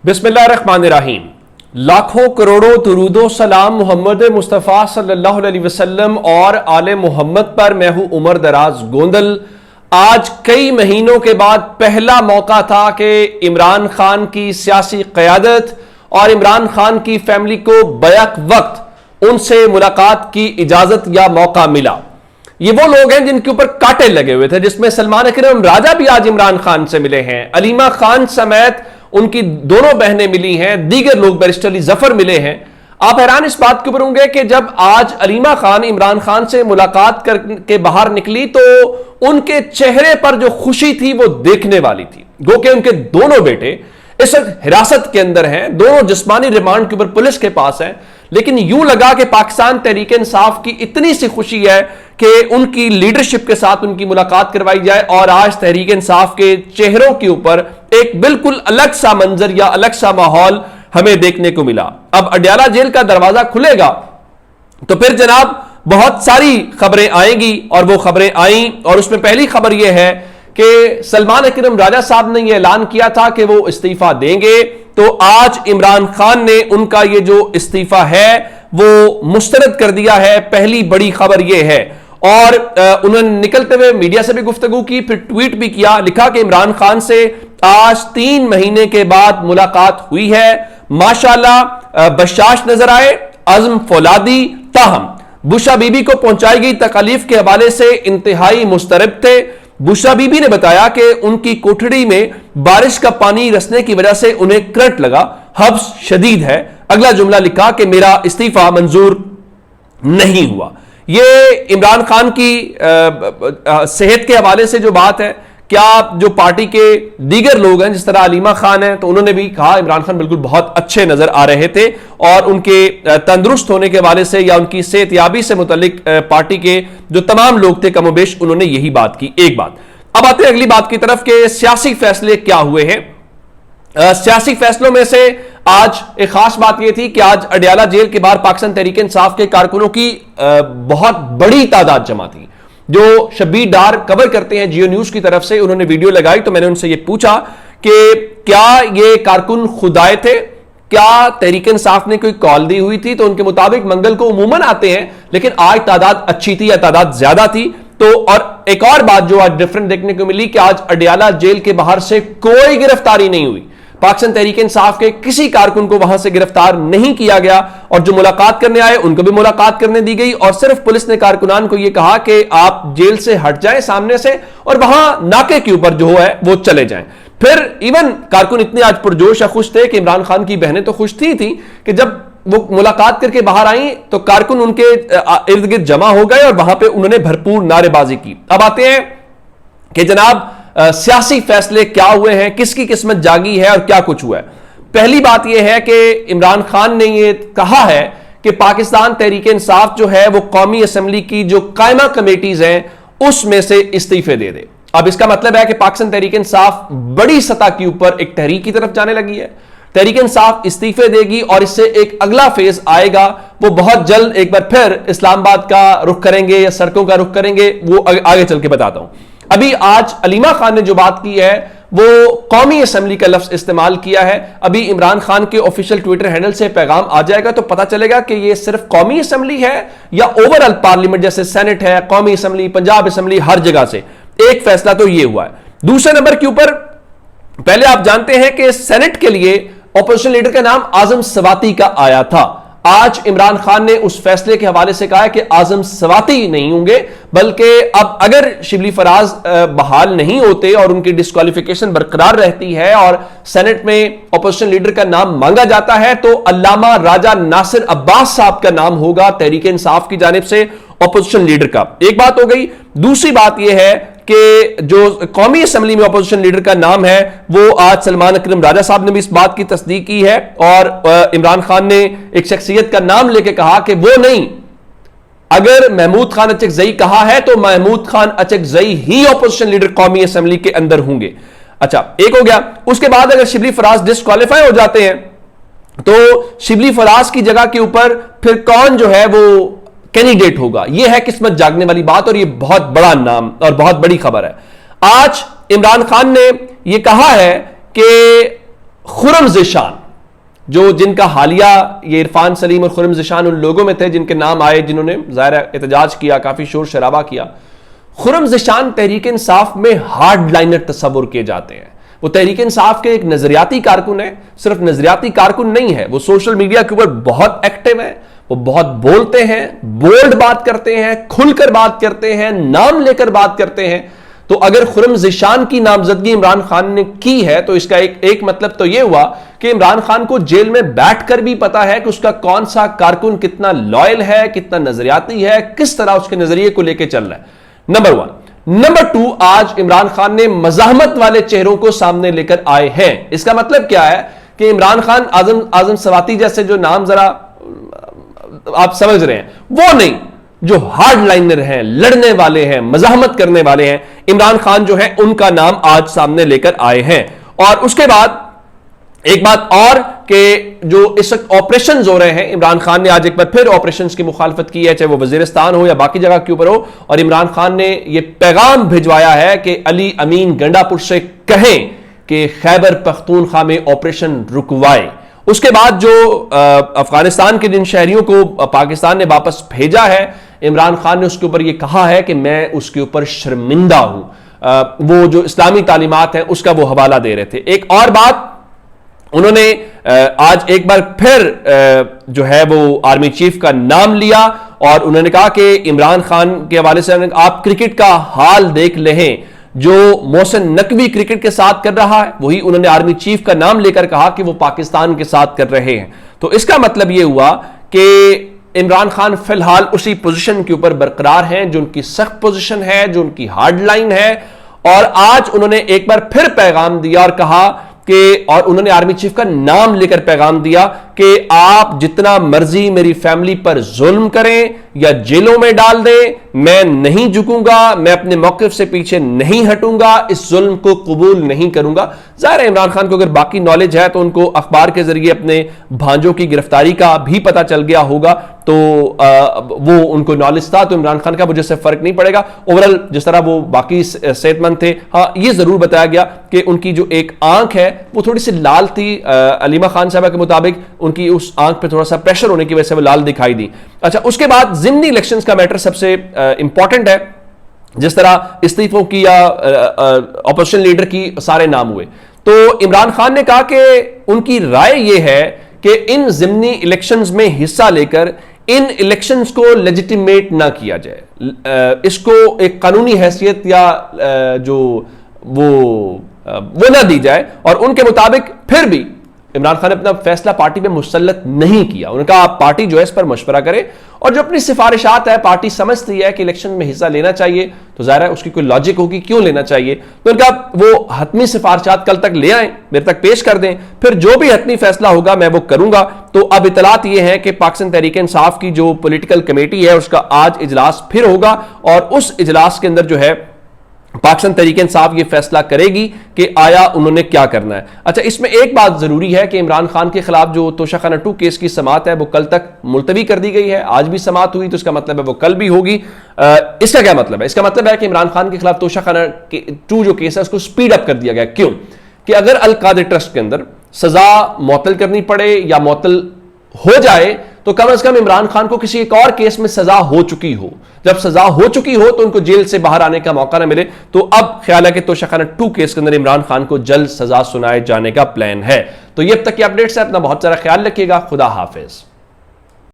बिस्मिल्लाहिर्रहमानिर्रहीम। लाखों करोड़ों दुरूदो सलाम मोहम्मद मुस्तफ़ा सल्लल्लाहु अलैहि वसल्लम और आले मोहम्मद पर। मैं हूं उमर दराज गोंदल। आज कई महीनों के बाद पहला मौका था कि इमरान खान की सियासी क़यादत और इमरान खान की फैमिली को बैक वक्त उनसे मुलाकात की इजाजत या मौका मिला। ये वो लोग हैं जिनके ऊपर कांटे लगे हुए थे, जिसमें सलमान अकरम राजा भी आज इमरान खान से मिले हैं, अलीमा खान समेत उनकी दोनों बहनें मिली हैं, दीगर लोग बैरिस्टर अली जफर मिले हैं। आप हैरान इस बात के ऊपर होंगे कि जब आज अलीमा खान इमरान खान से मुलाकात करके बाहर निकली तो उनके चेहरे पर जो खुशी थी वो देखने वाली थी। गो कि उनके दोनों बेटे इस वक्त हिरासत के अंदर हैं, दोनों जिस्मानी रिमांड के ऊपर पुलिस के पास हैं, लेकिन यूं लगा कि पाकिस्तान तहरीक इंसाफ की इतनी सी खुशी है कि उनकी लीडरशिप के साथ उनकी मुलाकात करवाई जाए और आज तहरीक इंसाफ के चेहरों के ऊपर एक बिल्कुल अलग सा मंजर या अलग सा माहौल हमें देखने को मिला। अब अडयाला जेल का दरवाजा खुलेगा तो फिर जनाब बहुत सारी खबरें आएंगी और वो खबरें आई, और उसमें पहली खबर यह है कि सलमान अकरम राजा साहब ने यह ऐलान किया था कि वो इस्तीफा देंगे, तो आज इमरान खान ने उनका ये जो इस्तीफा है वो मुस्तरद कर दिया है। पहली बड़ी खबर यह है। और उन्होंने निकलते हुए मीडिया से भी गुफ्तगू की, फिर ट्वीट भी किया, लिखा कि इमरान खान से आज 3 महीने के बाद मुलाकात हुई है, माशाल्लाह बशाश नजर आए, अज़्म फौलादी, ताहम बुशा बीबी को पहुंचाई गई तकलीफ के हवाले से इंतहाई मुस्तरब थे। बुशा बीबी ने बताया कि उनकी कोठड़ी में बारिश का पानी रसने की वजह से उन्हें करंट लगा, हब्स शदीद है। अगला जुमला लिखा कि मेरा इस्तीफा मंजूर नहीं हुआ। ये इमरान खान की सेहत के हवाले से जो बात है, क्या जो पार्टी के दीगर लोग हैं जिस तरह अलीमा खान है, तो उन्होंने भी कहा इमरान खान बिल्कुल बहुत अच्छे नजर आ रहे थे, और उनके तंदुरुस्त होने के हवाले से या उनकी सेहतयाबी से मुतल्लिक पार्टी के जो तमाम लोग थे कमोबेश उन्होंने यही बात की। एक बात। अब आते हैं अगली बात की तरफ कि सियासी फैसले क्या हुए हैं। सियासी फैसलों में से आज एक खास बात यह थी कि आज अडयाला जेल के बाहर पाकिस्तान तहरीक इंसाफ के कारकुनों की बहुत बड़ी तादाद जमा थी। जो शब्बीर डार कवर करते हैं जियो न्यूज की तरफ से, उन्होंने वीडियो लगाई, तो मैंने उनसे यह पूछा कि क्या ये कारकुन खुद आए थे, क्या तहरीक इंसाफ ने कोई कॉल दी हुई थी? तो उनके मुताबिक मंगल को उमूमन आते हैं, लेकिन आज तादाद अच्छी थी या तादाद ज्यादा थी। तो और एक और बात जो आज डिफरेंट देखने को मिली कि आज अडयाला जेल के बाहर से कोई गिरफ्तारी नहीं हुई, पाकिस्तान तहरीक इंसाफ के किसी कारकुन को वहां से गिरफ्तार नहीं किया गया, और जो मुलाकात करने आए उनको भी मुलाकात करने दी गई, और सिर्फ पुलिस ने कारकुनान को यह कहा कि आप जेल से हट जाएं सामने से और वहां नाके के ऊपर जो है वो चले जाएं। फिर इवन कारकुन इतने आज पुरजोश या खुश थे कि इमरान खान की बहनें तो खुश थी कि जब वो मुलाकात करके बाहर आई तो कारकुन उनके इर्द गिर्द जमा हो गए और वहां पर उन्होंने भरपूर नारेबाजी की। अब आते हैं कि जनाब सियासी फैसले क्या हुए हैं, किसकी किस्मत जागी है और क्या कुछ हुआ है। पहली बात यह है कि इमरान खान ने यह कहा है कि पाकिस्तान तहरीक इंसाफ जो है वो कौमी असेंबली की जो कायमा कमेटीज हैं उसमें से इस्तीफे दे दे। अब इसका मतलब है कि पाकिस्तान तहरीक इंसाफ बड़ी सतह के ऊपर एक तहरीक की तरफ जाने लगी है। तहरीक इंसाफ इस्तीफे देगी और इससे एक अगला फेज आएगा, वो बहुत जल्द एक बार फिर इस्लामाबाद का रुख करेंगे या सड़कों का रुख करेंगे, वो आगे चल के बताता हूं। अभी आज अलीमा खान ने जो बात की है वो कौमी असेंबली का लफ्ज इस्तेमाल किया है। अभी इमरान खान के ऑफिशियल ट्विटर हैंडल से पैगाम आ जाएगा तो पता चलेगा कि ये सिर्फ कौमी असेंबली है या ओवरऑल पार्लियामेंट, जैसे सेनेट है, कौमी असेंबली, पंजाब असेंबली, हर जगह से एक फैसला तो ये हुआ है। दूसरे नंबर के ऊपर पहले आप जानते हैं कि सेनेट के लिए ऑपोजिशन लीडर का नाम आजम सवाती का आया था। आज इमरान खान ने उस फैसले के हवाले से कहा है कि आजम सवाती नहीं होंगे, बल्कि अब अगर शिबली फराज बहाल नहीं होते और उनकी डिस्क्वालिफिकेशन बरकरार रहती है और सेनेट में ऑपोजिशन लीडर का नाम मांगा जाता है तो अल्लामा राजा नासिर अब्बास साहब का नाम होगा तहरीक इंसाफ की जानिब से ऑपोजिशन लीडर का। एक बात हो गई। दूसरी बात यह है कि जो कौमी असेंबली में ऑपोजिशन लीडर का नाम है वो आज सलमान अकरम राजा साहब ने भी इस बात की तस्दीक की है, और इमरान खान ने एक शख्सियत का नाम लेके कहा कि वो नहीं, अगर महमूद खान अचकजई कहा है तो महमूद खान अचकजई ही ऑपोजिशन लीडर कौमी असेंबली के अंदर होंगे। अच्छा, एक हो गया। उसके बाद अगर शिबली फराज डिस्क्वालीफाई हो जाते हैं तो शिबली फराज की जगह के ऊपर फिर कौन जो है वो कैंडिडेट होगा, यह है किस्मत जागने वाली बात, और यह बहुत बड़ा नाम और बहुत बड़ी खबर है। आज इमरान खान ने यह कहा है कि خرم ذیشان جو جن کا حالیہ یہ عرفان سلیم اور خرم ذیشان ان لوگوں میں تھے جن کے نام آئے جنہوں نے ظاہر احتجاج کیا, کافی شور شرابہ کیا. خرم ذیشان تحریک انصاف میں ہارڈ لائنر تصور کیے جاتے ہیں. وہ تحریک انصاف کے ایک نظریاتی کارکن ہے, صرف نظریاتی کارکن نہیں ہے, وہ سوشل میڈیا کے اوپر بہت ایکٹیو ہے, وہ بہت بولتے ہیں, بولڈ بات کرتے ہیں, کھل کر بات کرتے ہیں, نام لے کر بات کرتے ہیں. تو اگر خرم ذیشان کی نامزدگی عمران خان نے کی ہے تو اس کا ایک مطلب تو یہ ہوا کہ عمران خان کو جیل میں بیٹھ کر بھی پتا ہے کہ اس کا کون سا کارکن کتنا لائل ہے, کتنا نظریاتی ہے, کس طرح اس کے نظریے کو لے کے چل رہا ہے. نمبر 1. نمبر 2, آج عمران خان نے مزاحمت والے چہروں کو سامنے لے کر آئے ہیں. اس کا مطلب کیا ہے کہ عمران خان اعظم سواتی جیسے جو نام ذرا آپ سمجھ رہے ہیں وہ نہیں, جو ہارڈ لائنر ہیں, لڑنے والے ہیں, مزاحمت کرنے والے ہیں, عمران خان جو ہے ان کا نام آج سامنے لے کر آئے ہیں. اور اس کے بعد ایک بات اور کہ جو اس وقت آپریشنز ہو رہے ہیں, عمران خان نے آج ایک بار پھر آپریشنز کی مخالفت کی ہے, چاہے وہ وزیرستان ہو یا باقی جگہ کے اوپر ہو, اور عمران خان نے یہ پیغام بھجوایا ہے کہ علی امین گنڈا پور سے کہیں کہ خیبر پختونخوا میں آپریشن رکوائے. اس کے بعد جو افغانستان کے جن شہریوں کو پاکستان نے واپس بھیجا ہے, عمران خان نے اس کے اوپر یہ کہا ہے کہ میں اس کے اوپر شرمندہ ہوں. وہ جو اسلامی تعلیمات ہیں اس کا وہ حوالہ دے رہے تھے. ایک اور بات انہوں نے آج ایک بار پھر جو ہے وہ آرمی چیف کا نام لیا اور انہوں نے کہا کہ عمران خان کے حوالے سے آپ کرکٹ کا حال دیکھ لیں, جو محسن نقوی کرکٹ کے ساتھ کر رہا ہے وہی انہوں نے آرمی چیف کا نام لے کر کہا کہ وہ پاکستان کے ساتھ کر رہے ہیں. تو اس کا مطلب یہ ہوا کہ عمران خان فی الحال اسی پوزیشن کے اوپر برقرار ہیں جو ان کی سخت پوزیشن ہے, جو ان کی ہارڈ لائن ہے. اور آج انہوں نے ایک بار پھر پیغام دیا اور کہا کہ, اور انہوں نے آرمی چیف کا نام لے کر پیغام دیا کہ آپ جتنا مرضی میری فیملی پر ظلم کریں یا جیلوں میں ڈال دیں, میں نہیں جھکوں گا, میں اپنے موقف سے پیچھے نہیں ہٹوں گا, اس ظلم کو قبول نہیں کروں گا. ظاہر ہے عمران خان کو اگر باقی نالج ہے تو ان کو اخبار کے ذریعے اپنے بھانجوں کی گرفتاری کا بھی پتہ چل گیا ہوگا, تو وہ ان کو نالج تھا, تو عمران خان کا وجہ سے فرق نہیں پڑے گا. اوورال جس طرح وہ باقی صحت مند تھے, ہاں یہ ضرور بتایا گیا کہ ان کی جو ایک آنکھ ہے وہ تھوڑی سی لال تھی, علیمہ خان صاحبہ کے مطابق ان کی اس آنکھ پہ تھوڑا سا پریشر ہونے کی وجہ سے وہ لال دکھائی دی. اچھا, اس کے بعد ضمنی الیکشنز کا میٹر سب سے امپورٹنٹ ہے. جس طرح استعفوں کی یا اپوزیشن لیڈر کی سارے نام ہوئے, تو عمران خان نے کہا کہ ان کی رائے یہ ہے کہ ان ضمنی الیکشنز میں حصہ لے کر ان الیکشنز کو لیجیٹیمیٹ نہ کیا جائے, اس کو ایک قانونی حیثیت یا جو وہ نہ دی جائے. اور ان کے مطابق پھر بھی عمران خان نے اپنا فیصلہ پارٹی میں مسلط نہیں کیا. انہوں نے کہا آپ پارٹی جو ہے اس پر مشورہ کرے, اور جو اپنی سفارشات ہے پارٹی سمجھتی ہے کہ الیکشن میں حصہ لینا چاہیے تو ظاہر ہے اس کی کوئی لاجک ہوگی کیوں لینا چاہیے. تو ان کا وہ حتمی سفارشات کل تک لے آئیں, میرے تک پیش کر دیں, پھر جو بھی حتمی فیصلہ ہوگا میں وہ کروں گا. تو اب اطلاعات یہ ہے کہ پاکستان تحریک انصاف کی جو پولیٹیکل کمیٹی ہے اس کا آج اجلاس پھر ہوگا, اور اس اجلاس کے اندر جو ہے پاکستان تحریک انصاف یہ فیصلہ کرے گی کہ آیا انہوں نے کیا کرنا ہے. اچھا, اس میں ایک بات ضروری ہے کہ عمران خان کے خلاف جو توشہ خانہ 2 کیس کی سماعت ہے وہ کل تک ملتوی کر دی گئی ہے. آج بھی سماعت ہوئی تو اس کا مطلب ہے وہ کل بھی ہوگی. اس کا کیا مطلب ہے؟ اس کا مطلب ہے کہ عمران خان کے خلاف توشہ خانہ 2 جو کیس ہے اس کو سپیڈ اپ کر دیا گیا. کیوں کہ اگر القادر ٹرسٹ کے اندر سزا معطل کرنی پڑے یا معطل ہو جائے تو کم از کم عمران خان کو کسی ایک اور کیس میں سزا ہو چکی ہو. جب سزا ہو چکی ہو تو ان کو جیل سے باہر آنے کا موقع نہ ملے. تو اب خیال ہے کہ توشہ خانہ 2 کیس کے اندر عمران خان کو جلد سزا سنائے جانے کا پلان ہے. تو یہ اب تک کی اپڈیٹس ہے. اپنا بہت سارا خیال رکھیے گا. خدا حافظ.